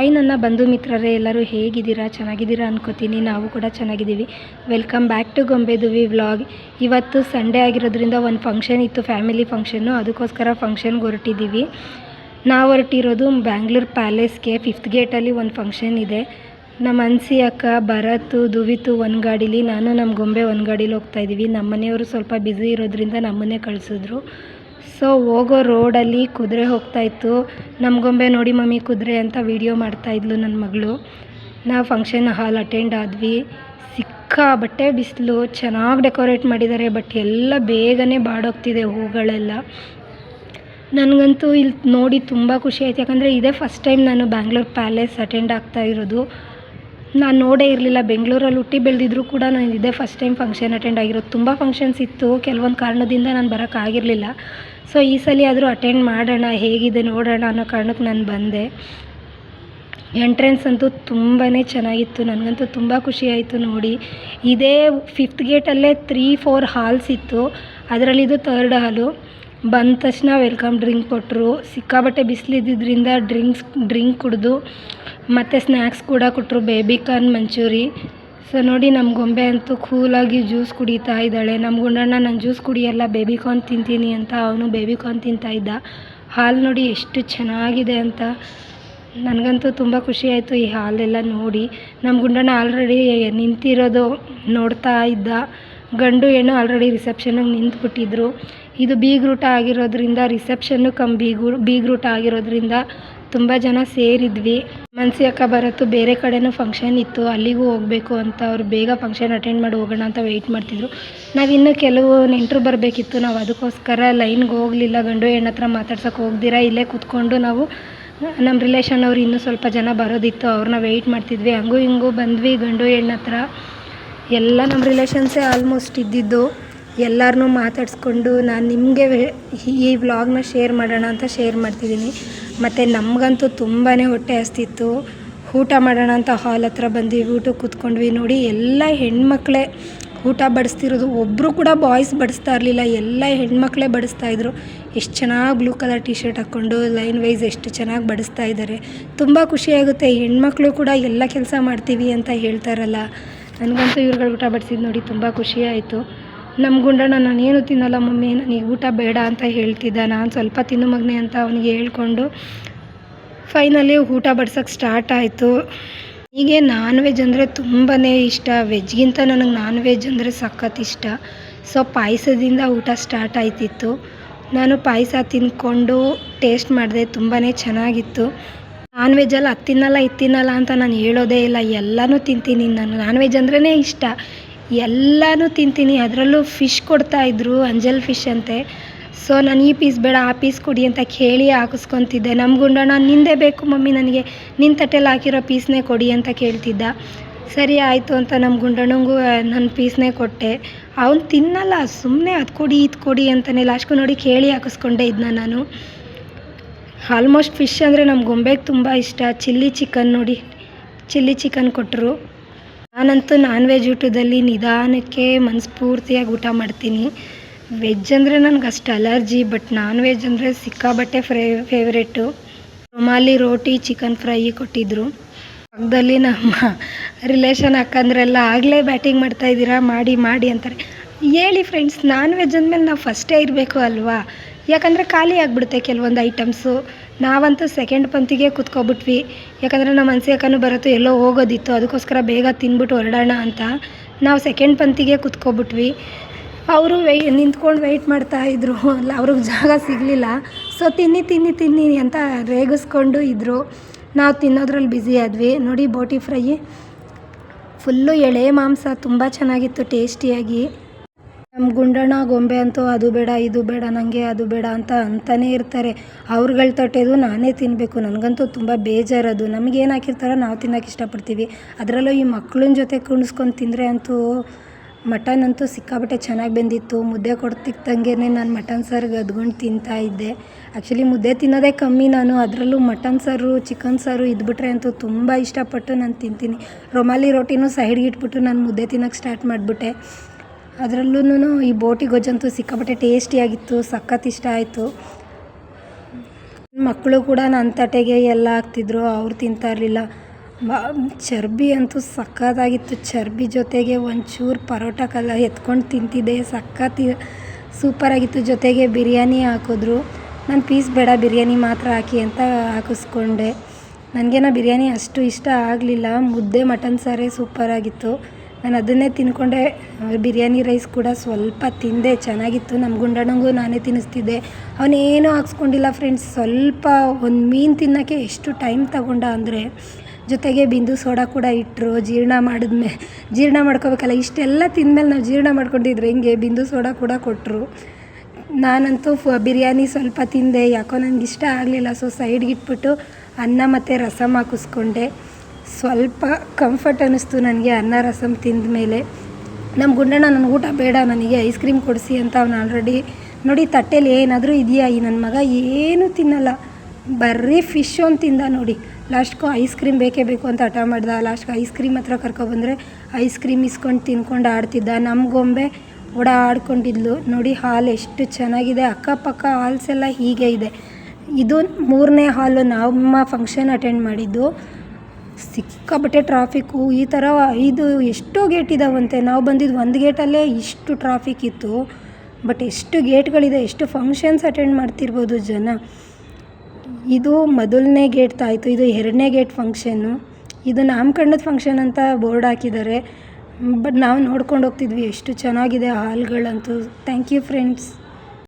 Hi ನನ್ನ ಬಂಧು ಮಿತ್ರರೇ, ಎಲ್ಲರೂ ಹೇಗಿದ್ದೀರಾ? ಚೆನ್ನಾಗಿದ್ದೀರಾ ಅನ್ಕೋತೀನಿ. ನಾವು ಕೂಡ ಚೆನ್ನಾಗಿದ್ದೀವಿ. ವೆಲ್ಕಮ್ ಬ್ಯಾಕ್ ಟು ಗೊಂಬೆದುವಿ ವ್ಲಾಗ್. ಇವತ್ತು ಸಂಡೇ ಆಗಿರೋದ್ರಿಂದ ಒಂದು ಫಂಕ್ಷನ್ ಇತ್ತು, ಫ್ಯಾಮಿಲಿ ಫಂಕ್ಷನ್ನು. ಅದಕ್ಕೋಸ್ಕರ ಫಂಕ್ಷನ್ಗೆ ಹೊರಟಿದ್ದೀವಿ. ನಾವು ಹೊರಟಿರೋದು ಬ್ಯಾಂಗ್ಳೂರು ಪ್ಯಾಲೇಸ್ಗೆ. 5th ಗೇಟಲ್ಲಿ ಒಂದು ಫಂಕ್ಷನ್ ಇದೆ. ನಮ್ಮ ಅನ್ಸಿ ಅಕ್ಕ, ಭರತ್, ದುವಿತು ಒಂದು ಗಾಡೀಲಿ, ನಾನು ನಮ್ಮ ಗೊಂಬೆ ಒಂದು ಗಾಡೀಲಿ ಹೋಗ್ತಾಯಿದ್ದೀವಿ. ನಮ್ಮ ಮನೆಯವರು ಸ್ವಲ್ಪ ಬ್ಯುಸಿ ಇರೋದ್ರಿಂದ ನಮ್ಮನ್ನೇ ಕಳಿಸಿದ್ರು. ಸೊ ಹೋಗೋ ರೋಡಲ್ಲಿ ಕುದುರೆ ಹೋಗ್ತಾಯಿತ್ತು. ನಮ್ಮ ಗೊಂಬೆ ನೋಡಿ ಮಮ್ಮಿ ಕುದುರೆ ಅಂತ ವೀಡಿಯೋ ಮಾಡ್ತಾಯಿದ್ಲು ನನ್ನ ಮಗಳು. ನಾವು ಫಂಕ್ಷನ್ ಹಾಲ್ ಅಟೆಂಡ್ ಆದ್ವಿ. ಸಿಕ್ಕಾಬಟ್ಟೆ ಬಿಸಿಲು, ಚೆನ್ನಾಗಿ ಡೆಕೋರೇಟ್ ಮಾಡಿದ್ದಾರೆ. ಬಟ್ ಎಲ್ಲ ಬೇಗನೆ ಬಾಡೋಗ್ತಿದೆ ಹೂಗಳೆಲ್ಲ. ನನಗಂತೂ ಇಲ್ಲಿ ನೋಡಿ ತುಂಬ ಖುಷಿ ಆಯ್ತು. ಯಾಕಂದರೆ ಇದೇ ಫಸ್ಟ್ ಟೈಮ್ ನಾನು ಬ್ಯಾಂಗ್ಳೂರು ಪ್ಯಾಲೇಸ್ ಅಟೆಂಡ್ ಆಗ್ತಾ ಇರೋದು. ನಾನು ನೋಡೇ ಇರಲಿಲ್ಲ. ಬೆಂಗಳೂರಲ್ಲಿ ಹುಟ್ಟಿ ಬೆಳೆದಿದ್ರು ಕೂಡ ನಾನು ಇದೇ ಫಸ್ಟ್ ಟೈಮ್ ಫಂಕ್ಷನ್ ಅಟೆಂಡ್ ಆಗಿರೋದು. ತುಂಬ ಫಂಕ್ಷನ್ಸ್ ಇತ್ತು, ಕೆಲವೊಂದು ಕಾರಣದಿಂದ ನಾನು ಬರೋಕ್ಕಾಗಿರಲಿಲ್ಲ. ಸೊ ಈ ಸಲ ಆದರೂ ಅಟೆಂಡ್ ಮಾಡೋಣ, ಹೇಗಿದೆ ನೋಡೋಣ ಅನ್ನೋ ಕಾರಣಕ್ಕೆ ನಾನು ಬಂದೆ. ಎಂಟ್ರೆನ್ಸ್ ಅಂತೂ ತುಂಬಾ ಚೆನ್ನಾಗಿತ್ತು. ನನಗಂತೂ ತುಂಬ ಖುಷಿ ಆಯಿತು ನೋಡಿ. ಇದೇ 5th ಗೇಟಲ್ಲೇ 3-4 ಹಾಲ್ಸ್ ಇತ್ತು. ಅದರಲ್ಲಿ ಇದು 3rd ಹಾಲು. ಬಂದ ತಕ್ಷಣ ವೆಲ್ಕಮ್ ಡ್ರಿಂಕ್ ಕೊಟ್ಟರು. ಸಿಕ್ಕಾಬಟ್ಟೆ ಬಿಸಿಲಿದ್ದರಿಂದ ಡ್ರಿಂಕ್ ಕುಡಿದು ಮತ್ತು ಸ್ನ್ಯಾಕ್ಸ್ ಕೂಡ ಕೊಟ್ಟರು, ಬೇಬಿಕಾರ್ನ್ ಮಂಚೂರಿ. ಸೊ ನೋಡಿ, ನಮ್ಮ ಗೊಂಬೆ ಅಂತೂ ಕೂಲಾಗಿ ಜ್ಯೂಸ್ ಕುಡಿತಾ ಇದ್ದಾಳೆ. ನಮ್ಮ ಗುಂಡಣ್ಣ ನಾನು ಜ್ಯೂಸ್ ಕುಡಿಯಲ್ಲ, ಬೇಬಿಕಾರ್ನ್ ತಿಂತೀನಿ ಅಂತ ಅವನು ಬೇಬಿಕಾರ್ನ್ ತಿಂತಾಯಿದ್ದ. ಹಾಲು ನೋಡಿ ಎಷ್ಟು ಚೆನ್ನಾಗಿದೆ ಅಂತ. ನನಗಂತೂ ತುಂಬ ಖುಷಿ ಆಯಿತು ಈ ಹಾಲೆಲ್ಲ ನೋಡಿ. ನಮ್ಮ ಗುಂಡಣ್ಣ ಆಲ್ರೆಡಿ ನಿಂತಿರೋದು ನೋಡ್ತಾ ಇದ್ದ. ಗಂಡು ಹೆಣ್ಣು ಆಲ್ರೆಡಿ ರಿಸೆಪ್ಷನ್ನಿಗೆ ನಿಂತ್ಬಿಟ್ಟಿದ್ರು. ಇದು ಬೀಗ್ರೂಟ ಆಗಿರೋದ್ರಿಂದ, ರಿಸೆಪ್ಷನ್ನು ಬೀಗ್ರೂಟ ಆಗಿರೋದ್ರಿಂದ ತುಂಬ ಜನ ಸೇರಿದ್ವಿ. ಮನ್ಸಿ ಅಕ್ಕ ಬರತ್ತು ಬೇರೆ ಕಡೆನೂ ಫಂಕ್ಷನ್ ಇತ್ತು, ಅಲ್ಲಿಗೂ ಹೋಗಬೇಕು ಅಂತ ಅವ್ರು ಬೇಗ ಫಂಕ್ಷನ್ ಅಟೆಂಡ್ ಮಾಡಿ ಹೋಗೋಣ ಅಂತ ವೆಯ್ಟ್ ಮಾಡ್ತಿದ್ರು. ನಾವಿನ್ನೂ ಕೆಲವು ನೆಂಟರು ಬರಬೇಕಿತ್ತು. ನಾವು ಅದಕ್ಕೋಸ್ಕರ ಲೈನ್ಗೆ ಹೋಗಲಿಲ್ಲ. ಗಂಡು ಹೆಣ್ಣು ಹತ್ರ ಮಾತಾಡ್ಸೋಕೆ ಹೋಗ್ದಿರಾ ಇಲ್ಲೇ ಕೂತ್ಕೊಂಡು ನಾವು ನಮ್ಮ ರಿಲೇಷನ್ ಅವ್ರು ಇನ್ನೂ ಸ್ವಲ್ಪ ಜನ ಬರೋದಿತ್ತು, ಅವ್ರನ್ನ ವೆಯ್ಟ್ ಮಾಡ್ತಿದ್ವಿ. ಹಂಗೂ ಹಿಂಗೂ ಬಂದ್ವಿ ಗಂಡು ಹೆಣ್ಣು ಹತ್ರ. ಎಲ್ಲ ನಮ್ಮ ರಿಲೇಷನ್ಸೇ ಆಲ್ಮೋಸ್ಟ್ ಇದ್ದಿದ್ದು. ಎಲ್ಲರನ್ನೂ ಮಾತಾಡಿಸ್ಕೊಂಡು ನಾನು ನಿಮಗೆ ಈ ವ್ಲಾಗ್ನ ಶೇರ್ ಮಾಡೋಣ ಅಂತ ಶೇರ್ ಮಾಡ್ತಿದ್ದೀನಿ. ಮತ್ತು ನಮಗಂತೂ ತುಂಬಾ ಹೊಟ್ಟೆ ಹಸ್ತಿತ್ತು. ಊಟ ಮಾಡೋಣ ಅಂತ ಹಾಲ್ ಹತ್ರ ಬಂದ್ವಿ, ಊಟಕ್ಕೆ ಕೂತ್ಕೊಂಡ್ವಿ. ನೋಡಿ, ಎಲ್ಲ ಹೆಣ್ಮಕ್ಳೇ ಊಟ ಬಡಿಸ್ತಿರೋದು. ಒಬ್ಬರು ಕೂಡ ಬಾಯ್ಸ್ ಬಡಿಸ್ತಾ ಇರಲಿಲ್ಲ, ಎಲ್ಲ ಹೆಣ್ಮಕ್ಳೇ ಬಡಿಸ್ತಾಯಿದ್ರು. ಎಷ್ಟು ಚೆನ್ನಾಗಿ ಬ್ಲೂ ಕಲರ್ ಟಿ ಶರ್ಟ್ ಹಾಕ್ಕೊಂಡು ಲೈನ್ ವೈಸ್ ಎಷ್ಟು ಚೆನ್ನಾಗಿ ಬಡಿಸ್ತಾ ಇದ್ದಾರೆ. ತುಂಬ ಖುಷಿಯಾಗುತ್ತೆ. ಹೆಣ್ಮಕ್ಳು ಕೂಡ ಎಲ್ಲ ಕೆಲಸ ಮಾಡ್ತೀವಿ ಅಂತ ಹೇಳ್ತಾರಲ್ಲ. ನನಗಂತೂ ಇವ್ರುಗಳು ಊಟ ಬಡಿಸಿದ್ದು ನೋಡಿ ತುಂಬ ಖುಷಿ ಆಯಿತು. ನಮ್ಮ ಗುಂಡಣ್ಣ ನಾನೇನು ತಿನ್ನಲ್ಲ ಮಮ್ಮಿ, ನನಗೆ ಊಟ ಬೇಡ ಅಂತ ಹೇಳ್ತಿದ್ದ. ನಾನು ಸ್ವಲ್ಪ ತಿನ್ನು ಮಗನೆ ಅಂತ ಅವನಿಗೆ ಹೇಳ್ಕೊಂಡು ಫೈನಲಿ ಊಟ ಬಡ್ಸೋಕ್ಕೆ ಸ್ಟಾರ್ಟ್ ಆಯಿತು. ಹೀಗೆ ನಾನ್ ವೆಜ್ ಅಂದರೆ ತುಂಬಾ ಇಷ್ಟ. ವೆಜ್ಗಿಂತ ನನಗೆ ನಾನ್ ವೆಜ್ ಅಂದರೆ ಸಖತ್ ಇಷ್ಟ. ಸೊ ಪಾಯಸದಿಂದ ಊಟ ಸ್ಟಾರ್ಟ್ ಆಯ್ತಿತ್ತು. ನಾನು ಪಾಯಸ ತಿಂದ್ಕೊಂಡು ಟೇಸ್ಟ್ ಮಾಡಿದೆ, ತುಂಬಾ ಚೆನ್ನಾಗಿತ್ತು. ನಾನ್ ವೆಜ್ಜಲ್ಲಿ ಅದು ತಿನ್ನಲ್ಲ ಇದು ತಿನ್ನಲ್ಲ ಅಂತ ನಾನು ಹೇಳೋದೇ ಇಲ್ಲ, ಎಲ್ಲನೂ ತಿಂತೀನಿ. ನಾನು ನಾನ್ ವೆಜ್ ಅಂದ್ರೇ ಇಷ್ಟ, ಎಲ್ಲನೂ ತಿಂತೀನಿ. ಅದರಲ್ಲೂ ಫಿಶ್ ಕೊಡ್ತಾಯಿದ್ರು, ಅಂಜಲ್ ಫಿಶ್ ಅಂತೆ. ಸೊ ನಾನು ಈ ಪೀಸ್ ಬೇಡ ಆ ಪೀಸ್ ಕೊಡಿ ಅಂತ ಕೇಳಿ ಹಾಕಿಸ್ಕೊತಿದ್ದೆ. ನಮ್ಮ ಗುಂಡಣ್ಣ ನಿಂದೇ ಬೇಕು ಮಮ್ಮಿ, ನನಗೆ ನಿನ್ನ ತಟ್ಟೆಲ್ಲಿ ಹಾಕಿರೋ ಪೀಸ್ನೇ ಕೊಡಿ ಅಂತ ಕೇಳ್ತಿದ್ದ. ಸರಿ ಆಯಿತು ಅಂತ ನಮ್ಮ ಗುಂಡಣ್ಣಂಗೂ ನನ್ನ ಪೀಸ್ನೇ ಕೊಟ್ಟೆ. ಅವನು ತಿನ್ನಲ್ಲ, ಸುಮ್ಮನೆ ಅದು ಕೊಡಿ ಇದು ಕೊಡಿ ಅಂತಲೇ. ಲಾಸ್ಟ್ಗೂ ನೋಡಿ ಕೇಳಿ ಹಾಕಿಸ್ಕೊಂಡೆ ಇದನ್ನ ನಾನು. ಆಲ್ಮೋಸ್ಟ್ ಫಿಶ್ ಅಂದರೆ ನಮ್ಮ ಗೊಂಬೆಗೆ ತುಂಬ ಇಷ್ಟ. ಚಿಲ್ಲಿ ಚಿಕನ್ ನೋಡಿ, ಚಿಲ್ಲಿ ಚಿಕನ್ ಕೊಟ್ಟರು. ನಾನಂತೂ ನಾನ್ ವೆಜ್ ಊಟದಲ್ಲಿ ನಿಧಾನಕ್ಕೆ ಮನಸ್ಫೂರ್ತಿಯಾಗಿ ಊಟ ಮಾಡ್ತೀನಿ. ವೆಜ್ ಅಂದರೆ ನನಗೆ ಅಷ್ಟು ಅಲರ್ಜಿ, ಬಟ್ ನಾನ್ ವೆಜ್ ಅಂದರೆ ಸಿಕ್ಕಾಬಟ್ಟೆ ಫೇವ್ರೇಟು. ರುಮಾಲಿ ರೋಟಿ ಚಿಕನ್ ಫ್ರೈ ಕೊಟ್ಟಿದ್ದರು. ಪಕ್ಕದಲ್ಲಿ ನಮ್ಮ ರಿಲೇಷನ್ ಅಕ್ಕಂದ್ರೆಲ್ಲ ಆಗಲೇ ಬ್ಯಾಟಿಂಗ್ ಮಾಡ್ತಾಯಿದ್ದೀರಾ, ಮಾಡಿ ಮಾಡಿ ಅಂತಾರೆ. ಹೇಳಿ ಫ್ರೆಂಡ್ಸ್, ನಾನ್ ವೆಜ್ ಅಂದಮೇಲೆ ನಾವು ಫಸ್ಟೇ ಇರಬೇಕು ಅಲ್ವಾ? ಯಾಕಂದರೆ ಖಾಲಿ ಆಗಿಬಿಡುತ್ತೆ ಕೆಲವೊಂದು ಐಟಮ್ಸು. ನಾವಂತೂ ಸೆಕೆಂಡ್ ಪಂಕ್ತಿಗೆ ಕೂತ್ಕೊಬಿಟ್ವಿ. ಯಾಕಂದರೆ ನಮ್ಮ ಅನ್ಸಿ ಅಕ್ಕನೂ ಬರತ್ತು ಎಲ್ಲೋ ಹೋಗೋದಿತ್ತು, ಅದಕ್ಕೋಸ್ಕರ ಬೇಗ ತಿಂದ್ಬಿಟ್ಟು ಹೊರಡೋಣ ಅಂತ ನಾವು ಸೆಕೆಂಡ್ ಪಂಕ್ತಿಗೆ ಕೂತ್ಕೊಬಿಟ್ವಿ. ಅವರು ನಿಂತ್ಕೊಂಡು ವೆಯ್ಟ್ ಮಾಡ್ತಾಯಿದ್ರು, ಅಲ್ಲ ಅವ್ರಿಗೆ ಜಾಗ ಸಿಗಲಿಲ್ಲ. ಸೊ ತಿನ್ನಿ ತಿನ್ನಿ ತಿನ್ನಿ ಅಂತ ರೇಗಿಸ್ಕೊಂಡು ಇದ್ದರು. ನಾವು ತಿನ್ನೋದ್ರಲ್ಲಿ ಬ್ಯುಸಿ ಆದ್ವಿ. ನೋಡಿ, ಬೋಟಿ ಫ್ರೈ ಫುಲ್ಲು ಎಳೆ ಮಾಂಸ, ತುಂಬ ಚೆನ್ನಾಗಿತ್ತು ಟೇಸ್ಟಿಯಾಗಿ. ನಮ್ಮ ಗುಂಡಣ್ಣ ಗೊಂಬೆ ಅಂತೂ ಅದು ಬೇಡ ಇದು ಬೇಡ, ನನಗೆ ಅದು ಬೇಡ ಅಂತಾನೇ ಇರ್ತಾರೆ. ಅವ್ರುಗಳ ತಟ್ಟೆದು ನಾನೇ ತಿನ್ನಬೇಕು. ನನಗಂತೂ ತುಂಬ ಬೇಜಾರದು. ನಮಗೇನು ಹಾಕಿರ್ತಾರೋ ನಾವು ತಿನ್ನೋಕೆ ಇಷ್ಟಪಡ್ತೀವಿ. ಅದರಲ್ಲೂ ಈ ಮಕ್ಳನ್ನ ಜೊತೆ ಕುಣಿಸ್ಕೊಂಡು ತಿಂದರೆ ಅಂತೂ ಮಟನ್ ಅಂತೂ ಸಿಕ್ಕಾಬಟ್ಟೆ ಚೆನ್ನಾಗಿ ಬೆಂದಿತ್ತು. ಮುದ್ದೆ ಕೊಡ್ತಿದ್ದಂಗೆ ನಾನು ಮಟನ್ ಸಾರು ಗದ್ಕೊಂಡು ತಿಂತಾಯಿದ್ದೆ. ಆ್ಯಕ್ಚುಲಿ ಮುದ್ದೆ ತಿನ್ನೋದೇ ಕಮ್ಮಿ ನಾನು, ಅದರಲ್ಲೂ ಮಟನ್ ಸಾರು ಚಿಕನ್ ಸಾರು ಇದ್ಬಿಟ್ರೆ ಅಂತೂ ತುಂಬ ಇಷ್ಟಪಟ್ಟು ನಾನು ತಿಂತೀನಿ. ರುಮಾಲಿ ರೋಟಿನೂ ಸೈಡ್ಗೆ ಇಟ್ಬಿಟ್ಟು ನಾನು ಮುದ್ದೆ ತಿನ್ನೋಕ್ಕೆ ಸ್ಟಾರ್ಟ್ ಮಾಡಿಬಿಟ್ಟೆ. ಅದರಲ್ಲೂ ಈ ಬೋಟಿ ಗೊಜ್ಜಂತೂ ಸಿಕ್ಕಾಪಟ್ಟೆ ಟೇಸ್ಟಿಯಾಗಿತ್ತು, ಸಖತ್ ಇಷ್ಟ ಆಯಿತು. ಮಕ್ಕಳು ಕೂಡ ನನ್ನ ತಟ್ಟೆಗೆ ಎಲ್ಲ ಹಾಕ್ತಿದ್ರು, ಅವ್ರು ತಿಂತಾ ಇರಲಿಲ್ಲ. ಚರ್ಬಿ ಅಂತೂ ಸಖತ್ತಾಗಿತ್ತು. ಚರ್ಬಿ ಜೊತೆಗೆ ಒಂಚೂರು ಪರೋಟ ಎತ್ಕೊಂಡು ತಿಂತಿದ್ದೆ, ಸೂಪರಾಗಿತ್ತು. ಜೊತೆಗೆ ಬಿರಿಯಾನಿ ಹಾಕಿದ್ರು. ನಾನು ಪೀಸ್ ಬೇಡ, ಬಿರಿಯಾನಿ ಮಾತ್ರ ಹಾಕಿ ಅಂತ ಹಾಕಿಸ್ಕೊಂಡೆ. ನನಗೇನೋ ಬಿರಿಯಾನಿ ಅಷ್ಟು ಇಷ್ಟ ಆಗಲಿಲ್ಲ. ಮುದ್ದೆ ಮಟನ್ ಸಾರೇ ಸೂಪರಾಗಿತ್ತು. ನಾನು ಅದನ್ನೇ ತಿಂದ್ಕೊಂಡೆ. ಬಿರಿಯಾನಿ ರೈಸ್ ಕೂಡ ಸ್ವಲ್ಪ ತಿಂದೆ, ಚೆನ್ನಾಗಿತ್ತು. ನಮ್ಮ ಗುಂಡಣ್ಣಂಗೂ ನಾನೇ ತಿನ್ನಿಸ್ತಿದ್ದೆ. ಅವನೇನೂ ಹಾಕ್ಸ್ಕೊಂಡಿಲ್ಲ ಫ್ರೆಂಡ್ಸ್. ಸ್ವಲ್ಪ ಒಂದು ಮೀನು ತಿನ್ನೋಕ್ಕೆ ಎಷ್ಟು ಟೈಮ್ ತಗೊಂಡ ಅಂದರೆ, ಜೊತೆಗೆ ಬಿಂದು ಸೋಡಾ ಕೂಡ ಇಟ್ಟರು. ಜೀರ್ಣ ಮಾಡ್ಕೋಬೇಕಲ್ಲ, ಇಷ್ಟೆಲ್ಲ ತಿಂದಮೇಲೆ ನಾವು ಜೀರ್ಣ ಮಾಡ್ಕೊಂಡಿದ್ರೆ ಹಿಂಗೆ. ಬಿಂದು ಸೋಡಾ ಕೂಡ ಕೊಟ್ಟರು. ನಾನಂತೂ ಬಿರಿಯಾನಿ ಸ್ವಲ್ಪ ತಿಂದೆ, ಯಾಕೋ ನನಗೆ ಇಷ್ಟ ಆಗಲಿಲ್ಲ. ಸೊ ಸೈಡ್ಗೆ ಇಟ್ಬಿಟ್ಟು ಅನ್ನ ಮತ್ತು ರಸಮ್ ಹಾಕಿಸ್ಕೊಂಡೆ. ಸ್ವಲ್ಪ ಕಂಫರ್ಟ್ ಅನ್ನಿಸ್ತು ನನಗೆ ಅನ್ನ ರಸಮ್ ತಿಂದ ಮೇಲೆ. ನಮ್ಮ ಗುಂಡಣ್ಣ ನನಗೆ ಊಟ ಬೇಡ, ನನಗೆ ಐಸ್ ಕ್ರೀಮ್ ಕೊಡಿಸಿ ಅಂತ ಅವನು ಆಲ್ರೆಡಿ ನೋಡಿ ತಟ್ಟೆಲಿ ಏನಾದರೂ ಇದೆಯಾ. ಈ ನನ್ನ ಮಗ ಏನೂ ತಿನ್ನಲ್ಲ, ಬರೀ ಫಿಶ್ ಒಂದು ತಿಂದ ನೋಡಿ. ಲಾಸ್ಟ್ಗೂ ಐಸ್ ಕ್ರೀಮ್ ಬೇಕೇ ಬೇಕು ಅಂತ ಹಠ ಮಾಡ್ದ. ಲಾಸ್ಟ್ಗೆ ಐಸ್ ಕ್ರೀಮ್ ಹತ್ರ ಕರ್ಕೊಬಂದರೆ ಐಸ್ ಕ್ರೀಮ್ ಇಸ್ಕೊಂಡು ತಿನ್ಕೊಂಡು ಆಡ್ತಿದ್ದ. ನಮ್ಮ ಗೊಂಬೆ ಆಡ್ಕೊಂಡಿದ್ಲು ನೋಡಿ. ಹಾಲ್ ಎಷ್ಟು ಚೆನ್ನಾಗಿದೆ, ಅಕ್ಕಪಕ್ಕ ಹಾಲ್ಸ್ ಎಲ್ಲ ಹೀಗೆ ಇದೆ. ಇದು 3ನೇ ಹಾಲು ನಮ್ಮ ಫಂಕ್ಷನ್ ಅಟೆಂಡ್ ಮಾಡಿದ್ದು. ಸಿಕ್ಕಾಪಟ್ಟೆ ಟ್ರಾಫಿಕ್ಕು. ಈ ಥರ 5 ಎಷ್ಟೋ ಗೇಟ್ ಇದ್ದಾವಂತೆ. ನಾವು ಬಂದಿದ್ದು ಒಂದು ಗೇಟಲ್ಲೇ ಇಷ್ಟು ಟ್ರಾಫಿಕ್ ಇತ್ತು. ಬಟ್ ಎಷ್ಟು ಗೇಟ್ಗಳಿದೆ, ಎಷ್ಟು ಫಂಕ್ಷನ್ಸ್ ಅಟೆಂಡ್ ಮಾಡ್ತಿರ್ಬೋದು ಜನ. ಇದು ಮೊದಲನೇ ಗೇಟ್ ಆಯಿತು, ಇದು 2ನೇ ಗೇಟ್ ಫಂಕ್ಷನ್ನು. ಇದು ನಾಮಕರಣದ ಫಂಕ್ಷನ್ ಅಂತ ಬೋರ್ಡ್ ಹಾಕಿದ್ದಾರೆ. ಬಟ್ ನಾವು ನೋಡ್ಕೊಂಡು ಹೋಗ್ತಿದ್ವಿ. ಎಷ್ಟು ಚೆನ್ನಾಗಿದೆ ಹಾಲ್ಗಳಂತೂ. Thank you friends.